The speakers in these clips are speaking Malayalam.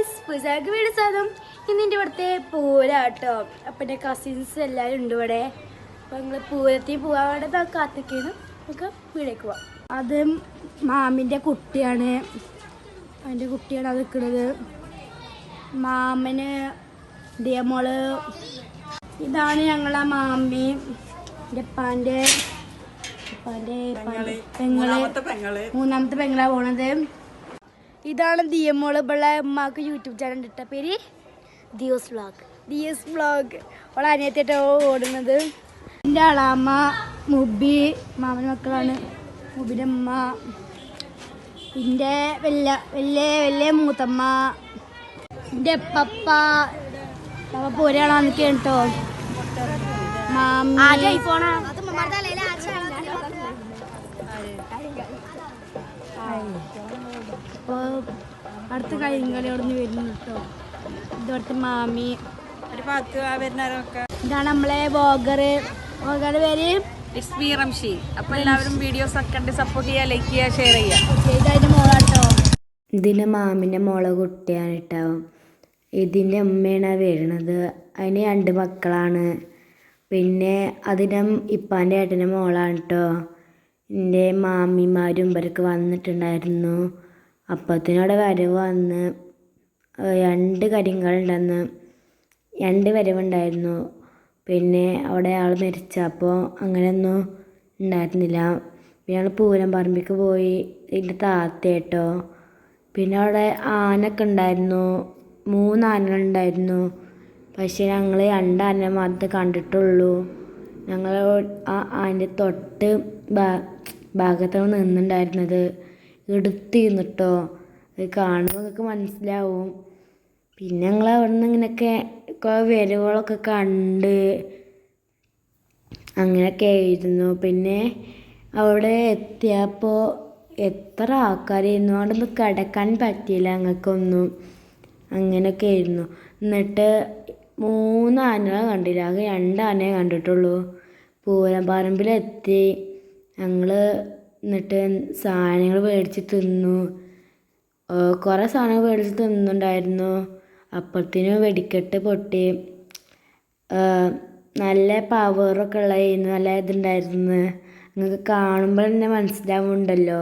ഗൈസ് പുതിയതായിട്ട് വീട് സാധനം ഇന്നിൻ്റെ ഇവിടുത്തെ പൂരാട്ടോ. അപ്പം എൻ്റെ കസിൻസ് എല്ലാവരും ഉണ്ട് ഇവിടെ. അപ്പം നിങ്ങൾ പൂരത്തിൽ പോകാൻ വേണ്ടി കാത്തിക്കാണ്. നമുക്ക് വീടേക്ക് പോവാം. അത് മാമിൻ്റെ കുട്ടിയാണ്, അതിൻ്റെ കുട്ടിയാണ് അത് നിൽക്കുന്നത്. മാമന് ഡിയമോള്. ഇതാണ് ഞങ്ങളെ മാമി, എൻ്റെ ഉപ്പാൻ്റെ മൂന്നാമത്തെ പെങ്ങളാണ് പോണത്. ഇതാണ് ദിയമോള്. ഇവിടെ ഉമ്മാക്ക് യൂട്യൂബ് ചാനൽ ഇട്ട പേര് ദിയോസ് വ്ളോഗ്. അവളെ അനിയത്തിട്ടോ ഓടുന്നത്. എൻ്റെ അളാമ്മ മുബി, മാമൻ്റെ മക്കളാണ്. മുബിൻ്റെ അമ്മ, എൻ്റെ വലിയ മൂത്തമ്മ, എൻ്റെ പപ്പ പോരാളാന്ന് കേട്ടോ. മാമി അപ്പോൾ അടുത്ത കളികളി അവിടെ നിന്ന് വരുന്നു കേട്ടോ. ഇതോടത്തെ മാമി ഇതാണ് നമ്മളെ വ്ളോഗറുടെ പേര് റംഷി. അപ്പൊ എല്ലാവരും വീഡിയോസ് ഒക്കെ കണ്ട് സപ്പോർട്ട് ചെയ്യുക, ലൈക്ക് ചെയ്യുക, ഷെയർ ചെയ്യുക. ഇതതിൻ്റെ മോളാട്ടോ. ഇതിൻ്റെ മാമിൻ്റെ മോളെ കുട്ടിയാണ് കേട്ടോ. ഇതിൻ്റെ അമ്മയാണ് വരുന്നത്. അതിന് 2 മക്കളാണ്. പിന്നെ അതിൻ്റെ ഇപ്പാൻ്റെ ഏട്ടൻ്റെ മോളാണ് കേട്ടോ. എൻ്റെ മാമിമാരും ഇവരൊക്കെ വന്നിട്ടുണ്ടായിരുന്നു. അപ്പത്തിനോടെ വരവ് വന്ന് 2 കരിങ്ങളുണ്ടെന്ന് 2 വരവുണ്ടായിരുന്നു. പിന്നെ അവിടെ ആൾ മരിച്ചപ്പോൾ അങ്ങനെയൊന്നും ഉണ്ടായിരുന്നില്ല. പിന്നെ ഞങ്ങൾ പൂരം പറമ്പിക്ക് പോയി. ഇതിൻ്റെ താത്ത കേട്ടോ. പിന്നെ അവിടെ ആനൊക്കെ ഉണ്ടായിരുന്നു, 3 ആനകളുണ്ടായിരുന്നു. പക്ഷേ ഞങ്ങൾ 2 ആനയെ മാത്രമേ കണ്ടിട്ടുള്ളൂ. ഞങ്ങൾ ആ ആനൻ്റെ തൊട്ട് ഭാഗത്താണ് നിന്നുണ്ടായിരുന്നത്. എടുത്തിരുന്നിട്ടോ. അത് കാണുമ്പോൾ നിങ്ങൾക്ക് മനസ്സിലാവും. പിന്നെ ഞങ്ങൾ അവിടെ നിന്ന് ഇങ്ങനെയൊക്കെ വരവുകളൊക്കെ കണ്ട് അങ്ങനെയൊക്കെ ആയിരുന്നു. പിന്നെ അവിടെ എത്തിയപ്പോൾ എത്ര ആൾക്കാരായിരുന്നു. അവിടെ ഒന്ന് കിടക്കാൻ പറ്റിയില്ല ഞങ്ങൾക്കൊന്നും. അങ്ങനെയൊക്കെ ആയിരുന്നു. എന്നിട്ട് 3 ആനകളെ കണ്ടില്ല, ആകെ 2 ആനയെ കണ്ടിട്ടുള്ളൂ. പൂരം പറമ്പിലെത്തി ഞങ്ങൾ. എന്നിട്ട് സാധനങ്ങൾ മേടിച്ച് തിന്നു. കുറേ സാധനങ്ങൾ മേടിച്ച് തിന്നുണ്ടായിരുന്നു. അപ്പഴത്തേനും വെടിക്കെട്ട് പൊട്ടി. നല്ല പവറൊക്കെ ഉള്ളതായിരുന്നു, നല്ല ഇതുണ്ടായിരുന്നു. നിങ്ങൾക്ക് കാണുമ്പോൾ തന്നെ മനസ്സിലാവുന്നുണ്ടല്ലോ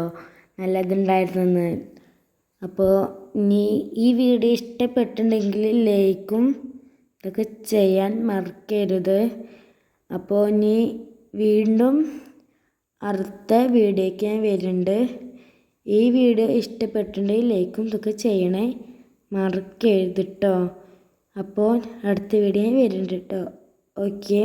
നല്ല ഇതുണ്ടായിരുന്നെന്ന്. അപ്പോൾ ഇനി ഈ വീഡിയോ ഇഷ്ടപ്പെട്ടിട്ടുണ്ടെങ്കിൽ ലൈക്കും ഇതൊക്കെ ചെയ്യാൻ മറക്കരുത്. അപ്പോൾ ഇനി വീണ്ടും അടുത്ത വീഡിയോയ്ക്ക് ഞാൻ വരുന്നുണ്ട്. ഈ വീഡിയോ ഇഷ്ടപ്പെട്ടിട്ടുണ്ടെങ്കിൽ ലൈക്കും ഇതൊക്കെ ചെയ്യണേ മറക്കരുത് കേട്ടോ. അപ്പോൾ അടുത്ത വീഡിയോ ഞാൻ വരുന്നുണ്ട് കേട്ടോ. ഓക്കെ.